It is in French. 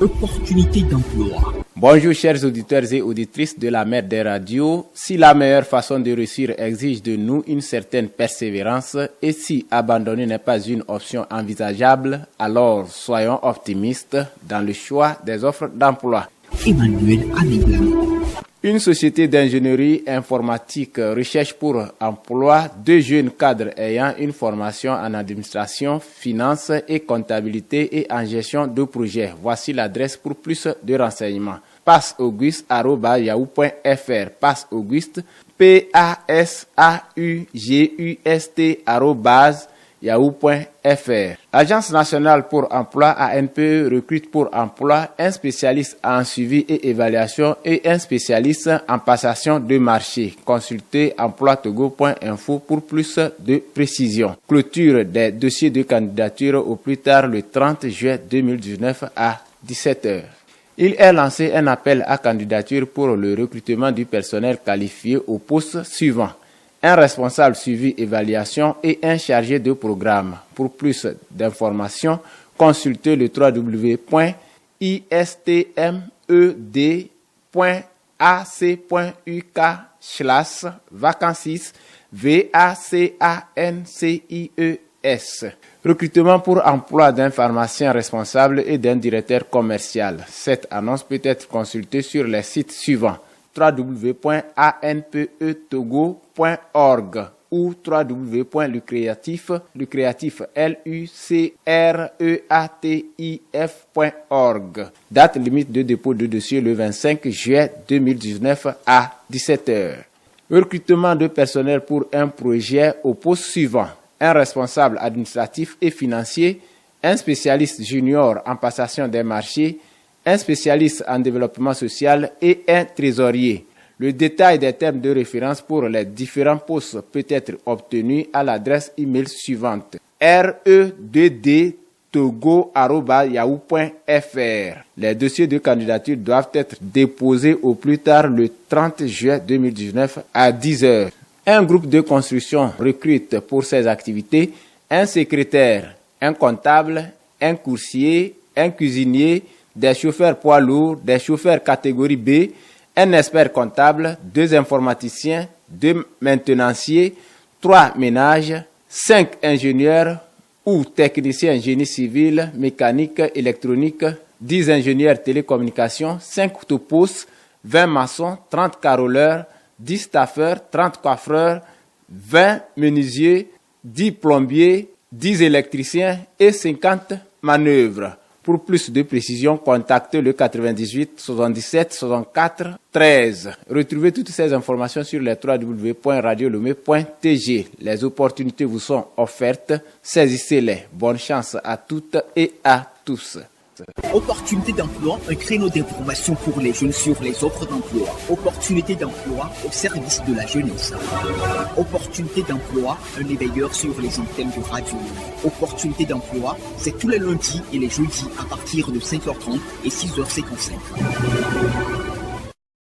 opportunités d'emploi. Bonjour chers auditeurs et auditrices de la Mer des radios. Si la meilleure façon de réussir exige de nous une certaine persévérance et si abandonner n'est pas une option envisageable, alors soyons optimistes dans le choix des offres d'emploi. Emmanuel Amiglan. Une société d'ingénierie informatique recherche pour emploi 2 jeunes cadres ayant une formation en administration, finance et comptabilité et en gestion de projet. Voici l'adresse pour plus de renseignements. passeauguste@yahoo.fr. Passeauguste, PASAUGUST@yahoo.fr. L'Agence nationale pour emploi ANPE recrute pour emploi un spécialiste en suivi et évaluation et un spécialiste en passation de marché. Consultez emploitogo.info pour plus de précisions. Clôture des dossiers de candidature au plus tard le 30 juin 2019 à 17h. Il est lancé un appel à candidature pour le recrutement du personnel qualifié au poste suivant: un responsable suivi-évaluation et un chargé de programme. Pour plus d'informations, consultez le www.istme.ac.uk/vacancies VACANCIES. Recrutement pour emploi d'un pharmacien responsable et d'un directeur commercial. Cette annonce peut être consultée sur les sites suivants: www.anpetogo.org ou www.lucreatif.org. Date limite de dépôt de dossier le 25 juillet 2019 à 17h. Recrutement de personnel pour un projet au poste suivant: un responsable administratif et financier, un spécialiste junior en passation des marchés, un spécialiste en développement social et un trésorier. Le détail des termes de référence pour les différents postes peut être obtenu à l'adresse email suivante: redtogo@yahoo.fr. Les dossiers de candidature doivent être déposés au plus tard le 30 juin 2019 à 10h. Un groupe de construction recrute pour ces activités un secrétaire, un comptable, un coursier, un cuisinier, des chauffeurs poids lourds, des chauffeurs catégorie B, un expert comptable, 2 informaticiens, 2 maintenanciers, 3 ménages, 5 ingénieurs ou techniciens génie civil, mécanique, électronique, 10 ingénieurs télécommunications, 5 topos, 20 maçons, 30 caroleurs, 10 staffeurs, 30 coiffeurs, 20 menuisiers, 10 plombiers, 10 électriciens et 50 manœuvres. Pour plus de précisions, contactez le 98 77 64 13. Retrouvez toutes ces informations sur les www.radiolomé.tg. Les opportunités vous sont offertes, saisissez-les. Bonne chance à toutes et à tous. Opportunité d'emploi, un créneau d'information pour les jeunes sur les offres d'emploi. Opportunité d'emploi au service de la jeunesse. Opportunité d'emploi, un éveilleur sur les antennes de radio. Opportunité d'emploi, c'est tous les lundis et les jeudis à partir de 5h30 et 6h55.